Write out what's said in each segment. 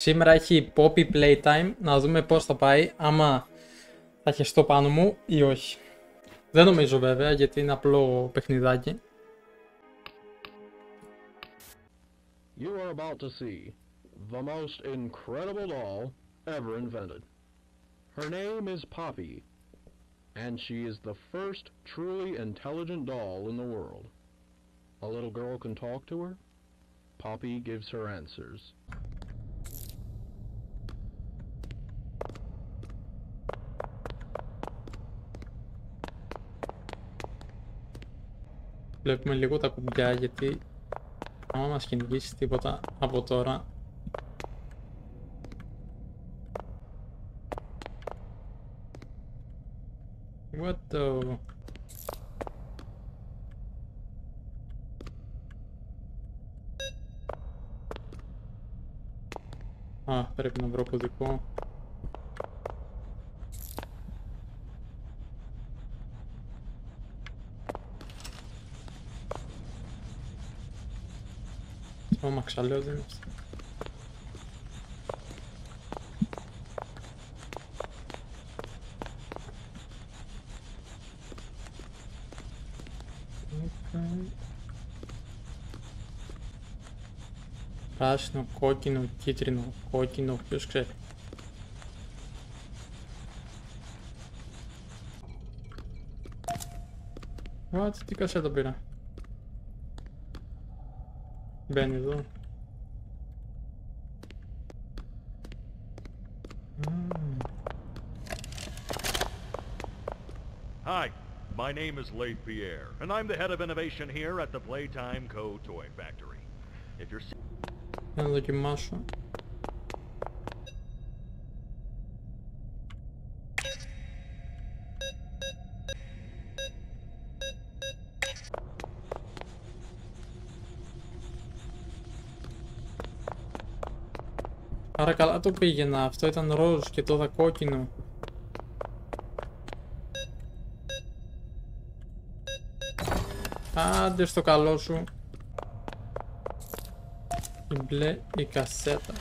Σήμερα έχει Poppy Playtime, να δούμε πώς θα πάει, άμα θα χεστώ πάνω μου ή όχι. Δεν νομίζω βέβαια, γιατί είναι απλό παιχνιδάκι. You are about to see the most incredible doll ever invented. Her name is Poppy, and she is the first truly intelligent doll in the world. A little girl can talk to her. Poppy gives her answers. Βλέπουμε λίγο τα κουμπιά, γιατί άμα μας κυνηγήσει τίποτα από τώρα. What the... Α, πρέπει να βρω κωδικό. Ω, μαξαλέω δεν είμαστε. Πράσινο, κόκκινο, κίτρινο, κόκκινο, ποιος ξέρει. What, τι κασέτα πήρα. Μπαίνει εδώ. Hi, my name is Leith Pierre, and I'm the head of innovation here at the Playtime Co. Toy Factory. If you're Για να δοκιμάσω. Άρα καλά το πήγαινα, αυτό ήταν ροζ και τώρα κόκκινο. Άντε στο καλό σου. Η μπλε η κασέτα.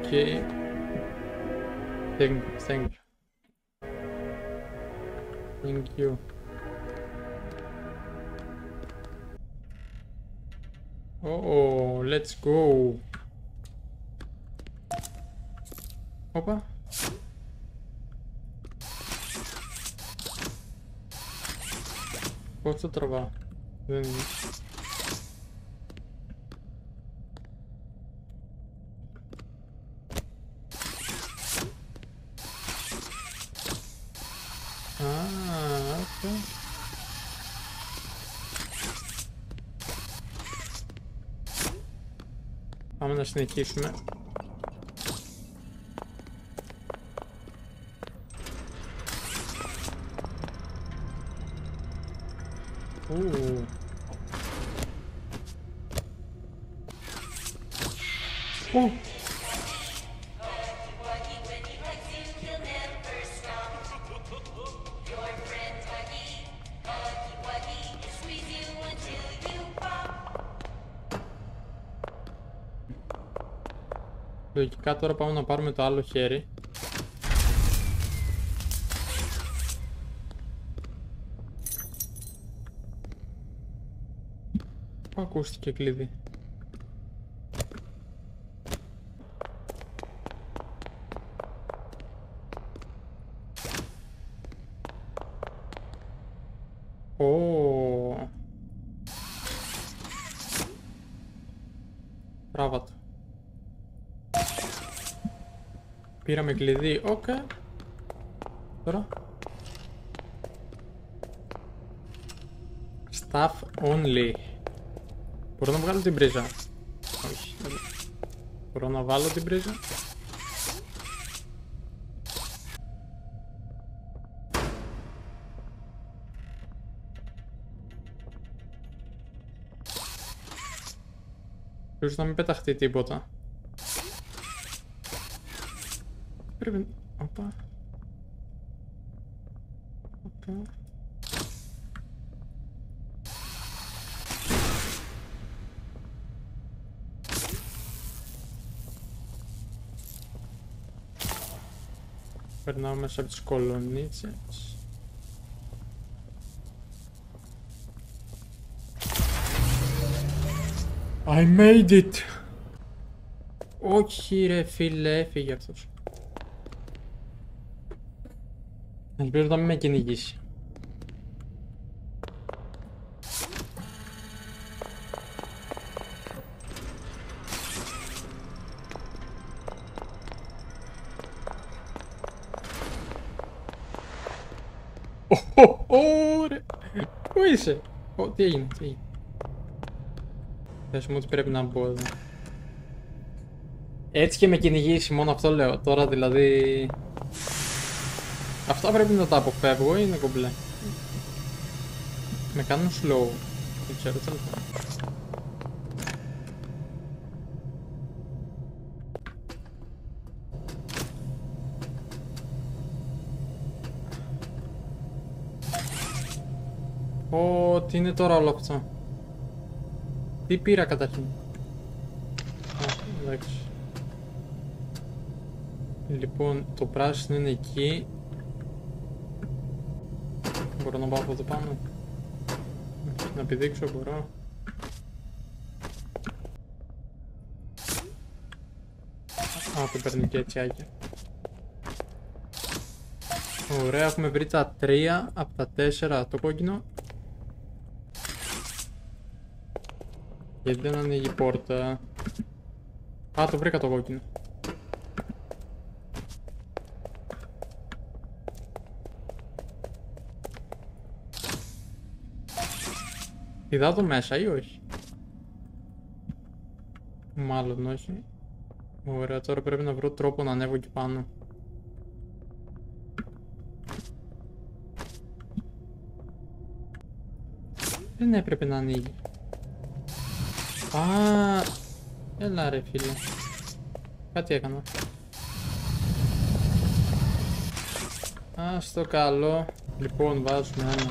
Okay. Thank you. Oh, let's go. Όπα. Πώς το τραβάω. Δεν είναι. Okay. Πάμε να συνεχίσουμε. Λογικά τώρα πάμε να πάρουμε το άλλο χέρι. Πού ακούστηκε κλειδί. Ω. Μπράβο. Πήραμε κλειδί, okay. Τώρα Staff only. Μπορώ να βγάλω την πρίζα. Όχι. Μπορώ να βάλω την πρίζα. Πρέπει να μην πεταχτεί τίποτα. Πρέπει... Οπα. Οπα. Περνάω μέσα από τις κολονίτσες. I made it! Όχι ρε φίλε, έφυγε αυτός. Ελπίζω να μην με κυνηγήσει. Ωραία! Πού είσαι? Τι έγινε, τι έγινε? Πες μου ότι πρέπει να μπω εδώ. Έτσι και με κυνηγήσει, μόνο αυτό λέω. Τώρα δηλαδή... Αυτά πρέπει να τα αποφεύγω ή είναι κομπλέ? Με κάνουν slow. Δεν ξέρω τι άλλο. Ω, τι είναι τώρα όλο αυτό? Τι πήρα καταρχήν? Εντάξει. Λοιπόν, το πράσινο είναι εκεί. Μπορώ να πάω από εδώ πάνω? Να πηδήξω, μπορώ. Α, το παίρνει και έτσι άκια. Ωραία, έχουμε βρει τα 3 από τα 4 το κόκκινο. Γιατί δεν ανοίγει η πόρτα? Α, το βρήκα το κόκκινο. Είδα το μέσα ή όχι? Μάλλον όχι. Ωραία, τώρα πρέπει να βρω τρόπο να ανέβω εκεί πάνω. Δεν έπρεπε να ανοίγει. Α, έλα ρε φίλε. Κάτι έκανα. Α, στο καλό. Λοιπόν, βάζουμε 1,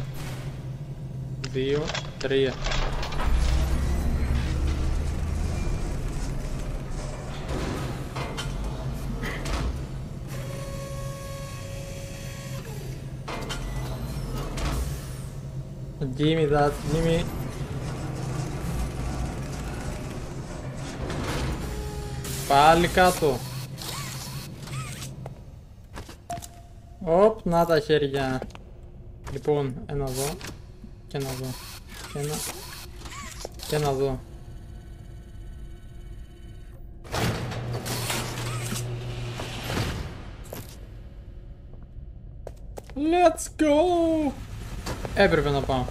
2, 3. Give me that, give me. Πάλι κάτω. Οπ, να τα χέρια. Λοιπόν, ένα εδώ. Και ένα εδώ. Και ένα. Και ένα εδώ. Let's go! Έπρεπε να πάω.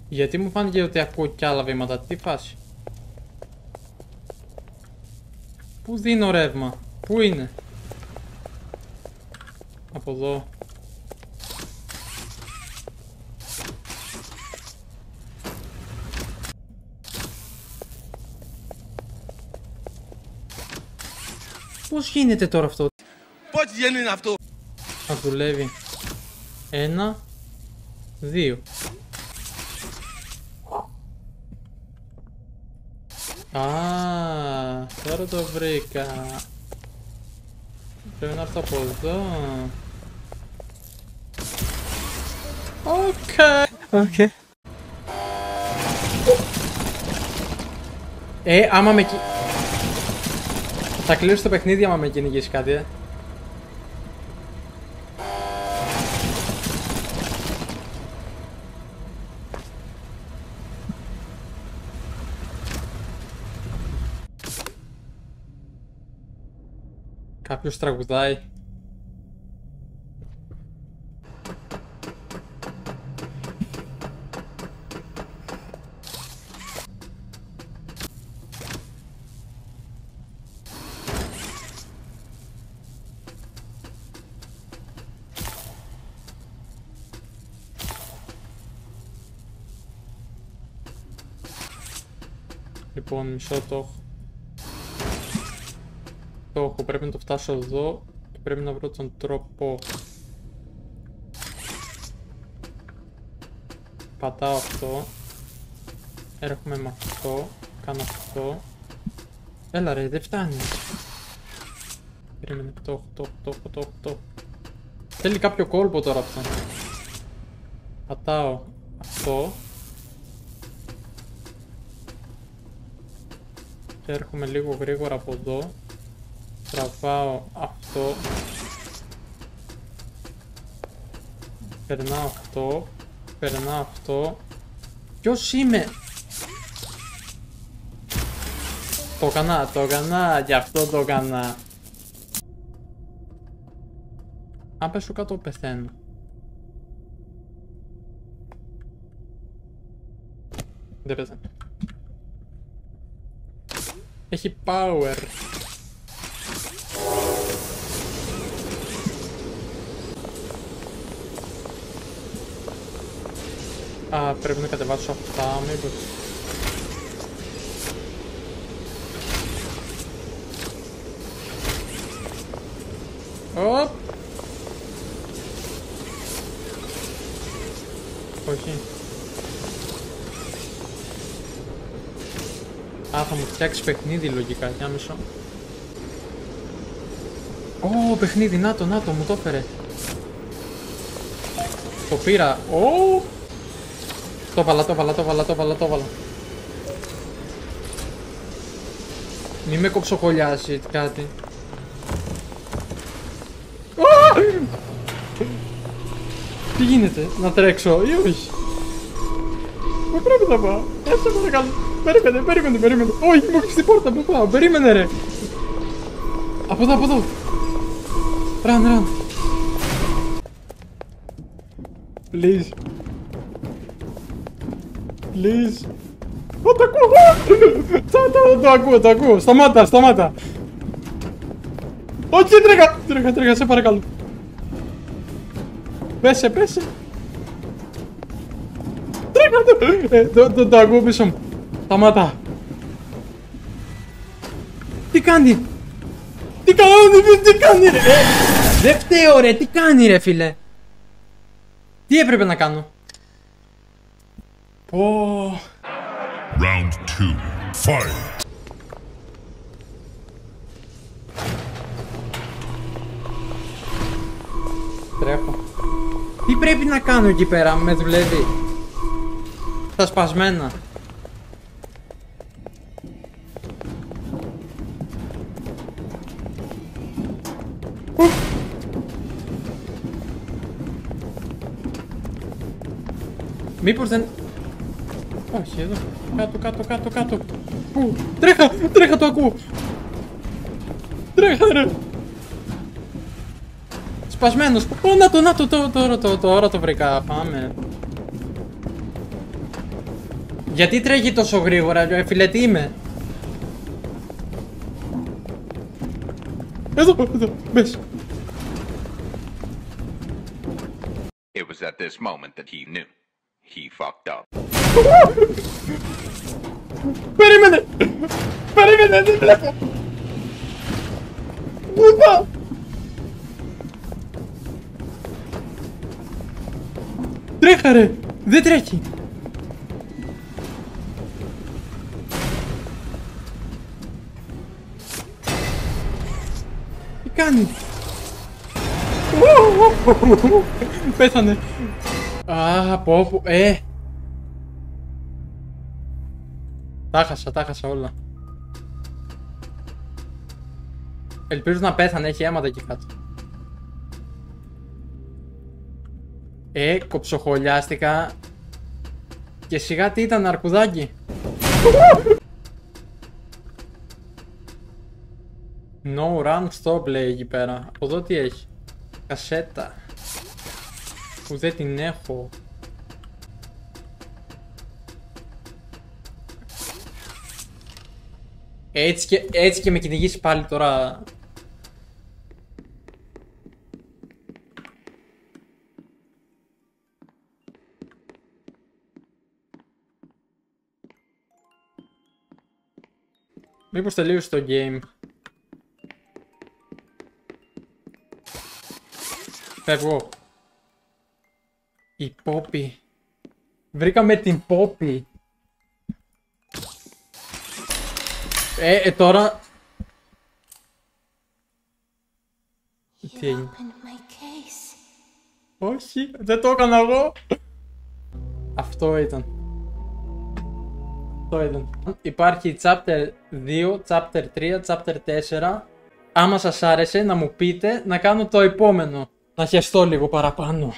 Γιατί μου φάνηκε ότι ακούω κι άλλα βήματα, τι φάση? Πού δίνω ρεύμα? Πού είναι? Από εδώ. Πώς γίνεται τώρα αυτό? Πώς γίνεται αυτό? Θα δουλεύει. 1, 2. Α, τώρα το βρήκα. Πρέπει να έρθω από εδώ. Οκ. Άμα με θα κλείσω το παιχνίδι άμα με κυνηγήσει κάτι, Κάποιος τραγουδάει. Λοιπόν, μισό το έχω. Το έχω, πρέπει να το φτάσω εδώ και πρέπει να βρω τον τρόπο. Πατάω αυτό. Έρχομαι με αυτό. Κάνω αυτό. Έλα ρε, δεν φτάνει. Περίμενε, το έχω. Θέλει κάποιο κόλπο τώρα αυτό. Πατάω αυτό. Και έρχομαι λίγο γρήγορα από εδώ. Τραβάω αυτό. Περνάω αυτό. Περνάω αυτό. Ποιος είμαι? Το έκανα, γι' αυτό το έκανα. Αν πέσω κάτω πεθαίνω. Δεν πεθαίνω. Έχει power. Α, πρέπει να κατεβάσω αυτά, μήπως. Οπ. Όχι. Α, θα μου φτιάξει παιχνίδι λογικά, για μισό. Ω, παιχνίδι, να το, μου το έφερε. Το πήρα. Ω. Το βάλα. Μη με κοψοχολιάσει κάτι. Τι γίνεται, να τρέξω ή όχι? Πού πρέπει να πάω? Έτσι παρακαλώ. Περίμενε. Όχι, μου έχεις την πόρτα, πού πάω? Περίμενε ρε. Από εδώ. Ραν. Please. Το ακούω. Σταμάτα. Όχι, τρέχα, σε παρακαλώ. Πέσε. Τρέχα. Το ακούω πίσω μου. Σταμάτα. Τι κάνει ρε? Δεν φταίω ρε, τι κάνει ρε φίλε? Τι έπρεπε να κάνω? Πω. Round 2. Fight. Τρέχω. Τι πρέπει να κάνω εκεί πέρα, με δουλεύει? Τα σπασμένα. Μήπως δεν... Όχι, εδώ. Κάτω. Πού? Τρέχα, το ακούω. Τρέχα, ρε. Σπασμένος. Να το, τώρα το βρήκα. Πάμε. Γιατί τρέχει τόσο γρήγορα, φίλε, τι είμαι? Εδώ, μπες. It was at this moment that he knew. He fucked up. Περίμενε, δεν βλέπω. Πού πάω? Τρέχα ρε, δεν τρέχει. Τι κάνει? Πέθανε. Α, πω. Τα χάσα όλα. Ελπίζω να πέθανε, έχει αίματα εκεί κάτω. Κοψοχολιάστηκα. Και σιγά τι ήταν, αρκουδάκι. No run stop λέει εκεί πέρα. Από εδώ τι έχει? Κασέτα. Που δεν την έχω. Έτσι και με κυνηγήσει πάλι τώρα. Μήπως τελείωσε το game. Φεύγω. Η Poppy. Βρήκαμε την Poppy. Τώρα... Τι έγινε? Όχι, δεν το έκανα εγώ. Αυτό ήταν. Υπάρχει chapter 2, chapter 3, chapter 4. Άμα σας άρεσε να μου πείτε να κάνω το επόμενο. Να χεστώ λίγο παραπάνω.